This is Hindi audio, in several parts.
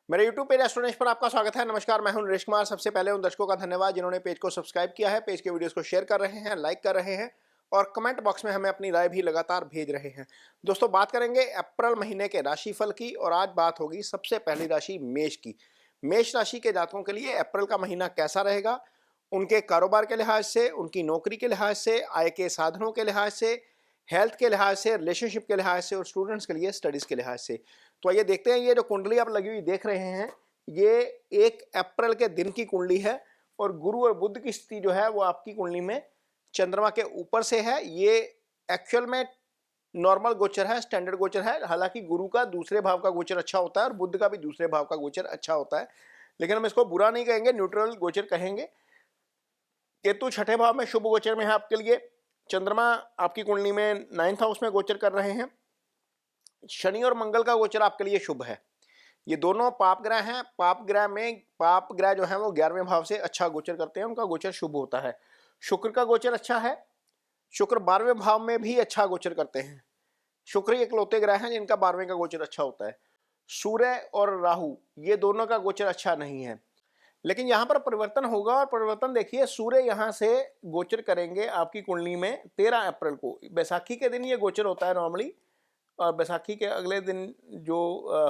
मेरे YouTube पेज एस्ट्रोनॉट पर आपका स्वागत है। नमस्कार, मैं हूं नरेश कुमार। सबसे पहले उन दर्शकों का धन्यवाद जिन्होंने पेज को सब्सक्राइब किया है, पेज के वीडियोस को शेयर कर रहे हैं, लाइक कर रहे हैं और कमेंट बॉक्स में हमें अपनी राय भी लगातार भेज रहे हैं। दोस्तों, बात करेंगे अप्रैल महीने के राशिफल की और आज बात होगी सबसे पहली राशि मेष की। मेष राशि के जातकों के लिए अप्रैल का महीना कैसा रहेगा, उनके कारोबार के लिहाज से, उनकी नौकरी के लिहाज से, आय के साधनों के लिहाज से, हेल्थ के लिहाज से, रिलेशनशिप के लिहाज से और स्टूडेंट्स के लिए स्टडीज के लिहाज से। तो आइए देखते हैं, ये जो कुंडली आप लगी हुई देख रहे हैं, ये 1 अप्रैल के दिन की कुंडली है और गुरु और बुध की स्थिति जो है वो आपकी कुंडली में चंद्रमा के ऊपर से है। ये एक्चुअल में नॉर्मल गोचर है, स्टैंडर्ड गोचर है। हालांकि गुरु का दूसरे भाव का गोचर अच्छा होता है और बुध का भी दूसरे भाव का गोचर अच्छा होता है, लेकिन हम इसको बुरा नहीं कहेंगे, न्यूट्रल गोचर कहेंगे। केतु छठे भाव में शुभ गोचर में है आपके लिए। चंद्रमा आपकी कुंडली में 9th हाउस में गोचर कर रहे हैं। शनि और मंगल का गोचर आपके लिए शुभ है। ये दोनों पाप ग्रह हैं। पाप ग्रह जो है वो 11वें भाव से अच्छा गोचर करते हैं, उनका गोचर शुभ होता है। शुक्र का गोचर अच्छा है। शुक्र 12वें भाव में भी अच्छा गोचर करते हैं। शुक्र ही इकलौते ग्रह हैं जिनका 12वें का गोचर अच्छा होता है। सूर्य और राहु ये दोनों का गोचर अच्छा नहीं है, लेकिन यहाँ पर परिवर्तन होगा। और परिवर्तन देखिए, सूर्य यहाँ से गोचर करेंगे आपकी कुंडली में 13 अप्रैल को। बैसाखी के दिन ये गोचर होता है नॉर्मली, और बैसाखी के अगले दिन जो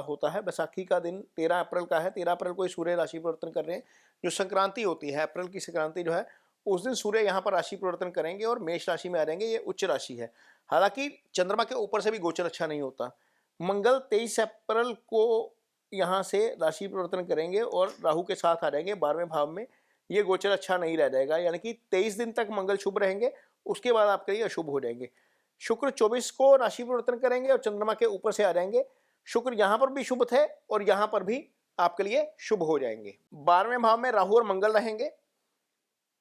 होता है, बैसाखी का दिन 13 अप्रैल का है। 13 अप्रैल को सूर्य राशि परिवर्तन कर रहे हैं। जो संक्रांति होती है, अप्रैल की संक्रांति जो है, उस दिन सूर्य यहाँ पर राशि परिवर्तन करेंगे और मेष राशि में आ जाएंगे। ये उच्च राशि है। हालांकि चंद्रमा के ऊपर से भी गोचर अच्छा नहीं होता। मंगल 23 अप्रैल को यहाँ से राशि परिवर्तन करेंगे और राहु के साथ आ जाएंगे 12वें भाव में। ये गोचर अच्छा नहीं रह जाएगा, यानी कि 23 दिन तक मंगल शुभ रहेंगे, उसके बाद आपके लिए अशुभ हो जाएंगे। शुक्र 24 को राशि परिवर्तन करेंगे और चंद्रमा के ऊपर से आ जाएंगे। शुक्र यहाँ पर भी शुभ थे और यहाँ पर भी आपके लिए शुभ हो जाएंगे। 12वें भाव में राहु और मंगल रहेंगे।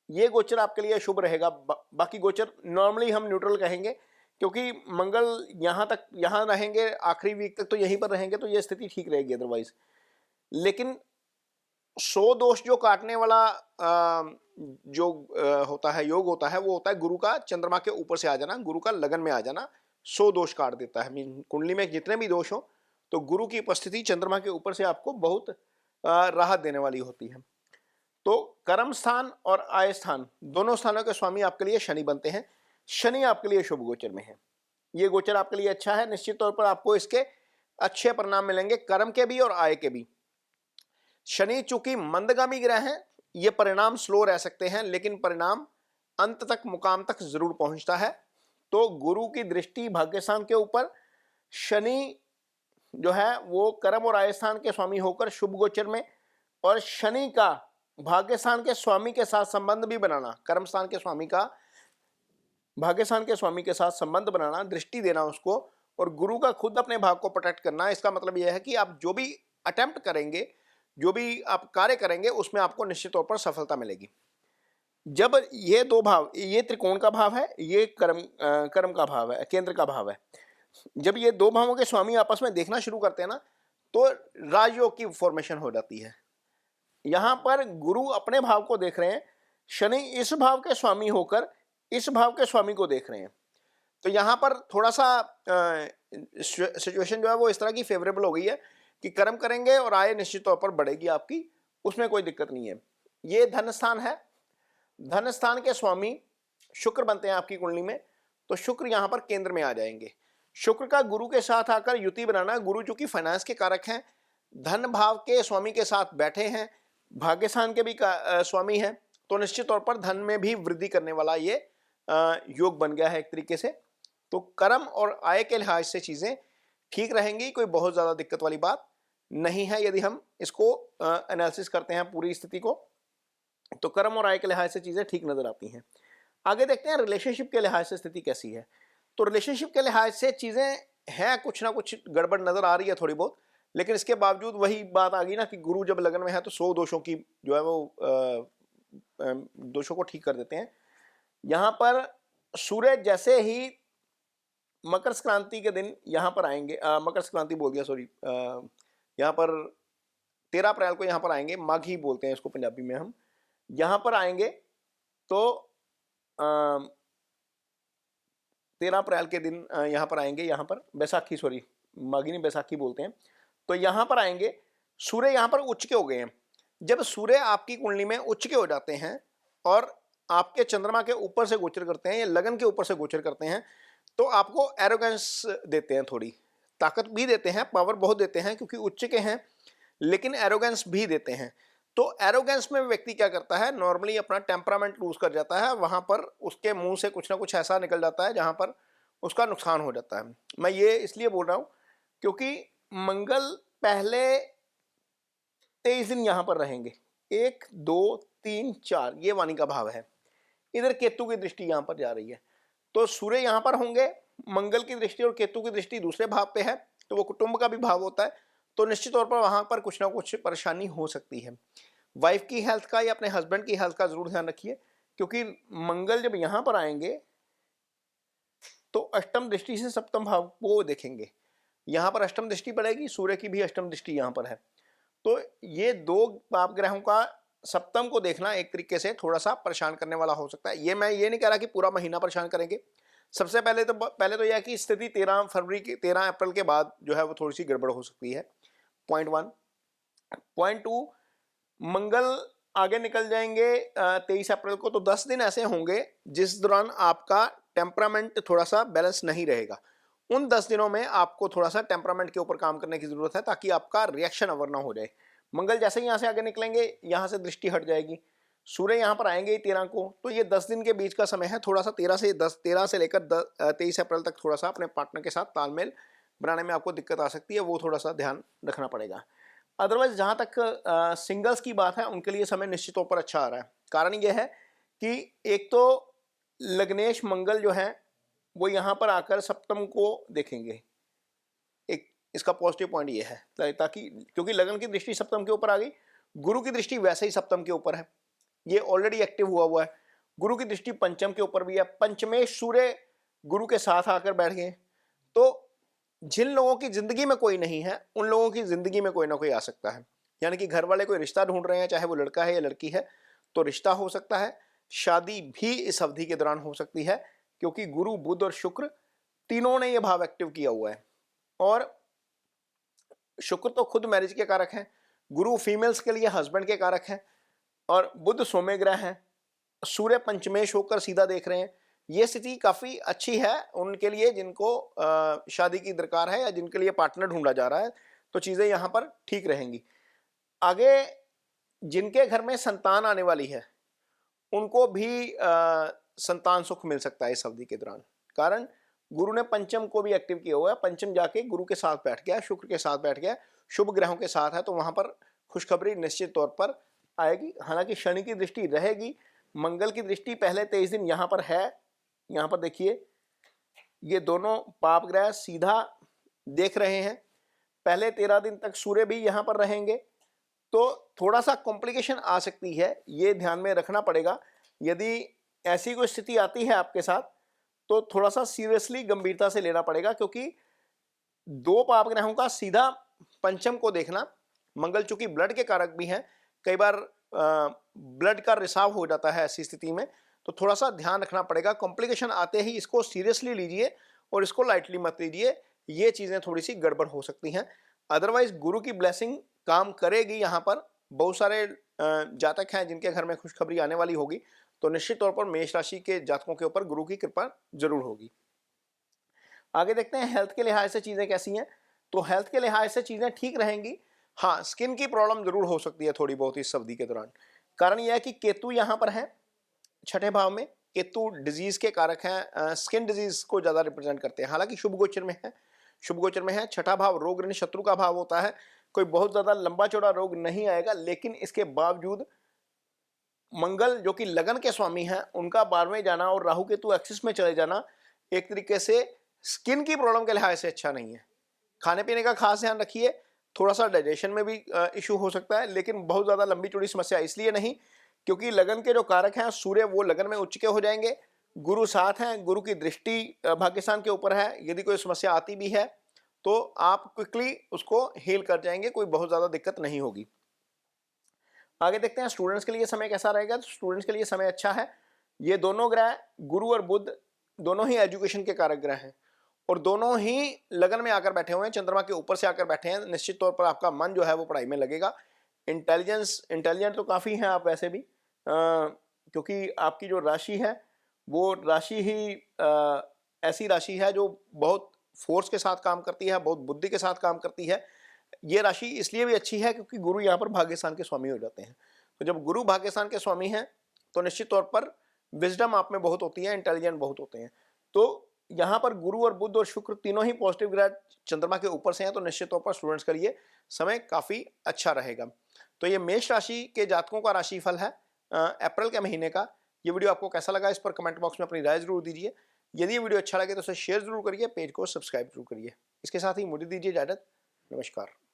ये गोचर आपके लिए शुभ रहेगा। बाकी गोचर नॉर्मली हम न्यूट्रल कहेंगे, क्योंकि मंगल यहाँ रहेंगे, आखिरी वीक तक तो यहीं पर रहेंगे, तो ये स्थिति ठीक रहेगी अदरवाइज। लेकिन 100 दोष जो काटने वाला जो होता है, योग होता है, वो होता है गुरु का चंद्रमा के ऊपर से आ जाना, गुरु का लगन में आ जाना। 100 दोष काट देता है। कुंडली में जितने भी दोष हो, तो गुरु की उपस्थिति चंद्रमा के ऊपर से आपको बहुत राहत देने वाली होती है। तो कर्म स्थान और आय स्थान दोनों स्थानों के स्वामी आपके लिए शनि बनते हैं। शनि आपके लिए शुभ गोचर में है। ये गोचर आपके लिए अच्छा है। निश्चित तौर पर आपको इसके अच्छे परिणाम मिलेंगे, कर्म के भी और आय के भी। शनि चूंकि मंदगामी ग्रह है, ये परिणाम स्लो रह सकते हैं, लेकिन परिणाम अंत तक, मुकाम तक जरूर पहुंचता है। तो गुरु की दृष्टि भाग्यस्थान के ऊपर, शनि जो है वो कर्म और आय स्थान के स्वामी होकर शुभ गोचर में, और शनि का भाग्यस्थान के स्वामी के साथ संबंध भी बनाना, कर्म स्थान के स्वामी का भाग्यस्थान के स्वामी के साथ संबंध बनाना, दृष्टि देना उसको, और गुरु का खुद अपने भाग को प्रोटेक्ट करना। इसका मतलब यह है कि आप जो भी अटेम्प्ट करेंगे, जो भी आप कार्य करेंगे, उसमें आपको निश्चित तौर पर सफलता मिलेगी। जब ये दो भाव, ये त्रिकोण का भाव है, ये कर्म का भाव है, केंद्र का भाव है। जब ये दो भावों के स्वामी आपस में देखना शुरू करते हैं ना, तो राजयोग की फॉर्मेशन हो जाती है। यहां पर गुरु अपने भाव को देख रहे हैं, शनि इस भाव के स्वामी होकर इस भाव के स्वामी को देख रहे हैं। तो यहां पर थोड़ा सा सिचुएशन जो है वो इस तरह की फेवरेबल हो गई है कि कर्म करेंगे और आय निश्चित तौर पर बढ़ेगी आपकी, उसमें कोई दिक्कत नहीं है। ये धन स्थान है। धन स्थान के स्वामी शुक्र बनते हैं आपकी कुंडली में, तो शुक्र यहां पर केंद्र में आ जाएंगे। शुक्र का गुरु के साथ आकर युति बनाना, गुरु चूंकि फाइनेंस के कारक हैं, धन भाव के स्वामी के साथ बैठे हैं, भाग्यस्थान के भी स्वामी हैं, तो निश्चित तौर पर धन में भी वृद्धि करने वाला ये योग बन गया है एक तरीके से। तो कर्म और आय के लिहाज से चीजें ठीक रहेंगी, कोई बहुत ज्यादा दिक्कत वाली बात नहीं है। यदि हम इसको एनालिसिस करते हैं पूरी स्थिति को, तो कर्म और आय के लिहाज से चीजें ठीक नजर आती हैं। आगे देखते हैं रिलेशनशिप के लिहाज से स्थिति कैसी है। तो रिलेशनशिप के लिहाज से चीजें हैं, कुछ ना कुछ गड़बड़ नजर आ रही है थोड़ी बहुत, लेकिन इसके बावजूद वही बात आ गई ना कि गुरु जब लगन में है तो 100 दोषों की जो है वो दोषों को ठीक कर देते हैं। यहां पर सूर्य जैसे ही मकर संक्रांति के दिन यहां पर आएंगे, मकर संक्रांति बोल दिया, सॉरी, यहां पर 13 अप्रैल को यहां पर आएंगे, माघी बोलते हैं इसको पंजाबी में हम। यहां पर आएंगे तो 13 अप्रैल के दिन यहाँ पर आएंगे, यहाँ पर बैसाखी, सॉरी माघी नहीं बैसाखी बोलते हैं। तो यहाँ पर आएंगे सूर्य यहाँ पर उच्च के हो गए हैं। जब सूर्य आपकी कुंडली में उच्च के हो जाते हैं और आपके चंद्रमा के ऊपर से गोचर करते हैं या लगन के ऊपर से गोचर करते हैं, तो आपको एरोगेंस देते हैं, थोड़ी ताकत भी देते हैं, पावर बहुत देते हैं क्योंकि उच्च के हैं, लेकिन एरोगेंस भी देते हैं। तो एरोगेंस में व्यक्ति क्या करता है, नॉर्मली अपना टेम्परामेंट लूज कर जाता है, वहां पर उसके मुंह से कुछ ना कुछ ऐसा निकल जाता है जहां पर उसका नुकसान हो जाता है। मैं ये इसलिए बोल रहा हूं क्योंकि मंगल पहले 23 दिन यहां पर रहेंगे, 1 2 3 4 ये वाणी का भाव है, इधर केतु की दृष्टि यहां पर जा रही है, तो सूर्य यहां पर होंगे, मंगल की दृष्टि और केतु की दृष्टि दूसरे भाव पे है, तो वो कुटुंब का भी भाव होता है, तो निश्चित तौर पर वहां पर कुछ ना कुछ परेशानी हो सकती है। वाइफ की हेल्थ का या अपने हस्बैंड की हेल्थ का जरूर ध्यान रखिए, क्योंकि मंगल जब यहां पर आएंगे तो अष्टम दृष्टि से सप्तम भाव को देखेंगे, यहां पर अष्टम दृष्टि पड़ेगी, सूर्य की भी अष्टम दृष्टि यहां पर है, तो ये दो पाप ग्रहों का सप्तम को देखना एक तरीके से थोड़ा सा परेशान करने वाला हो सकता है। ये मैं ये नहीं कह रहा कि पूरा महीना परेशान करेंगे, सबसे पहले तो यह कि स्थिति 13 अप्रैल के बाद जो है वो थोड़ी सी गड़बड़ हो सकती है, पॉइंट 1। पॉइंट 2, मंगल आगे निकल जाएंगे 23 अप्रैल को, तो 10 दिन ऐसे होंगे जिस दौरान आपका टेम्परामेंट थोड़ा सा बैलेंस नहीं रहेगा। उन 10 दिनों में आपको थोड़ा सा टेम्परामेंट के ऊपर काम करने की जरूरत है ताकि आपका रिएक्शन अवर ना हो जाए। मंगल जैसे ही यहाँ से आगे निकलेंगे, यहाँ से दृष्टि हट जाएगी, सूर्य यहाँ पर आएंगे ही 13 को, तो ये 10 दिन के बीच का समय है, थोड़ा सा 13 से लेकर 23 अप्रैल तक थोड़ा सा अपने पार्टनर के साथ तालमेल बनाने में आपको दिक्कत आ सकती है, वो थोड़ा सा ध्यान रखना पड़ेगा। अदरवाइज जहाँ तक सिंगल्स की बात है, उनके लिए समय निश्चित तौर पर अच्छा आ रहा है। कारण यह है कि एक तो लग्नेश मंगल जो है वो यहाँ पर आकर सप्तम को देखेंगे, एक इसका पॉजिटिव पॉइंट ये है, ताकि क्योंकि लगन की दृष्टि सप्तम के ऊपर आ गई, गुरु की दृष्टि वैसे ही सप्तम के ऊपर है, ये ऑलरेडी एक्टिव हुआ है, गुरु की दृष्टि पंचम के ऊपर भी है, पंचमेश सूर्य गुरु के साथ आकर बैठ गए, तो जिन लोगों की जिंदगी में कोई नहीं है उन लोगों की जिंदगी में कोई ना कोई आ सकता है, यानी कि घर वाले कोई रिश्ता ढूंढ रहे हैं, चाहे वो लड़का है या लड़की है, तो रिश्ता हो सकता है, शादी भी इस अवधि के दौरान हो सकती है, क्योंकि गुरु बुध और शुक्र तीनों ने यह भाव एक्टिव किया हुआ है, और शुक्र तो खुद मैरिज के कारक हैं, गुरु फीमेल्स के लिए हस्बैंड के कारक हैं, और बुध सौम्य ग्रह हैं, सूर्य पंचमेश होकर सीधा देख रहे हैं। ये स्थिति काफी अच्छी है उनके लिए जिनको शादी की दरकार है या जिनके लिए पार्टनर ढूंढा जा रहा है, तो चीजें यहाँ पर ठीक रहेंगी। आगे जिनके घर में संतान आने वाली है उनको भी संतान सुख मिल सकता है इस अवधि के दौरान, कारण गुरु ने पंचम को भी एक्टिव किया हुआ है, पंचम जाके गुरु के साथ बैठ गया, शुक्र के साथ बैठ गया, शुभ ग्रहों के साथ है, तो वहां पर खुशखबरी निश्चित तौर पर आएगी। हालांकि शनि की दृष्टि रहेगी, मंगल की दृष्टि पहले 23 दिन यहाँ पर है, यहाँ पर देखिए ये दोनों पाप ग्रह सीधा देख रहे हैं, पहले 13 दिन तक सूर्य भी यहाँ पर रहेंगे, तो थोड़ा सा कॉम्प्लिकेशन आ सकती है, ये ध्यान में रखना पड़ेगा। यदि ऐसी कोई स्थिति आती है आपके साथ तो थोड़ा सा सीरियसली गंभीरता से लेना पड़ेगा, क्योंकि दो पाप ग्रहों का सीधा पंचम को देखना, मंगल चूंकि ब्लड के कारक भी हैं, कई बार ब्लड का रिसाव हो जाता है ऐसी स्थिति में, तो थोड़ा सा ध्यान रखना पड़ेगा। कॉम्प्लिकेशन आते ही इसको सीरियसली लीजिए और इसको लाइटली मत लीजिए, ये चीजें थोड़ी सी गड़बड़ हो सकती हैं। अदरवाइज गुरु की ब्लेसिंग काम करेगी। यहाँ पर बहुत सारे जातक हैं जिनके घर में खुशखबरी आने वाली होगी, तो निश्चित तौर पर मेष राशि के जातकों के ऊपर गुरु की कृपा जरूर होगी। आगे देखते हैं हेल्थ के लिहाज से चीजें कैसी हैं, तो हेल्थ के लिहाज से चीजें ठीक रहेंगी। हाँ, स्किन की प्रॉब्लम जरूर हो सकती है थोड़ी बहुत इस अवधि के दौरान, कारण यह है कि केतु यहाँ पर है छठे भाव में, केतु डिजीज के कारक हैं, स्किन डिजीज को ज्यादा रिप्रेजेंट करते हैं। हालांकि शुभ गोचर में है, शुभ गोचर में है, छठा भाव रोग ऋण शत्रु का भाव होता है, कोई बहुत ज्यादा लंबा चौड़ा रोग नहीं आएगा, लेकिन इसके बावजूद मंगल जो कि लगन के स्वामी हैं उनका 12वें जाना और राहु केतु एक्सिस में चले जाना एक तरीके से स्किन की प्रॉब्लम के लिहाज से अच्छा नहीं है। खाने पीने का खास ध्यान रखिए, थोड़ा सा डाइजेशन में भी इशू हो सकता है, लेकिन बहुत ज्यादा लंबी चौड़ी समस्या इसलिए नहीं क्योंकि लगन के जो कारक हैं सूर्य वो लगन में उच्च के हो जाएंगे, गुरु साथ हैं, गुरु की दृष्टि भाग्यस्थान के ऊपर है, यदि कोई समस्या आती भी है तो आप क्विकली उसको हील कर जाएंगे, कोई बहुत ज्यादा दिक्कत नहीं होगी। आगे देखते हैं स्टूडेंट्स के लिए समय कैसा रहेगा, तो स्टूडेंट्स के लिए समय अच्छा है। ये दोनों ग्रह गुरु और बुध दोनों ही एजुकेशन के कारक ग्रह हैं और दोनों ही लगन में आकर बैठे हुए हैं, चंद्रमा के ऊपर से आकर बैठे हैं। निश्चित तौर पर आपका मन जो है वो पढ़ाई में लगेगा। इंटेलिजेंट तो काफ़ी हैं आप वैसे भी, क्योंकि आपकी जो राशि है वो राशि ही ऐसी राशि है जो बहुत फोर्स के साथ काम करती है, बहुत बुद्धि के साथ काम करती है। ये राशि इसलिए भी अच्छी है क्योंकि गुरु यहाँ पर भाग्यस्थान के स्वामी हो जाते हैं। तो जब गुरु भाग्यस्थान के स्वामी हैं तो निश्चित तौर पर विजडम आप में बहुत होती है, इंटेलिजेंट बहुत होते हैं। तो यहाँ पर गुरु और बुध और शुक्र तीनों ही पॉजिटिव ग्रह चंद्रमा के ऊपर से हैं, तो निश्चित तौर पर स्टूडेंट्स के लिए समय काफ़ी अच्छा रहेगा। तो ये मेष राशि के जातकों का राशिफल है अप्रैल के महीने का। ये वीडियो आपको कैसा लगा, इस पर कमेंट बॉक्स में अपनी राय जरूर दीजिए। यदि ये वीडियो अच्छा लगे तो उसे शेयर जरूर करिए, पेज को सब्सक्राइब जरूर करिए। इसके साथ ही मुझे दीजिए इजाजत। नमस्कार।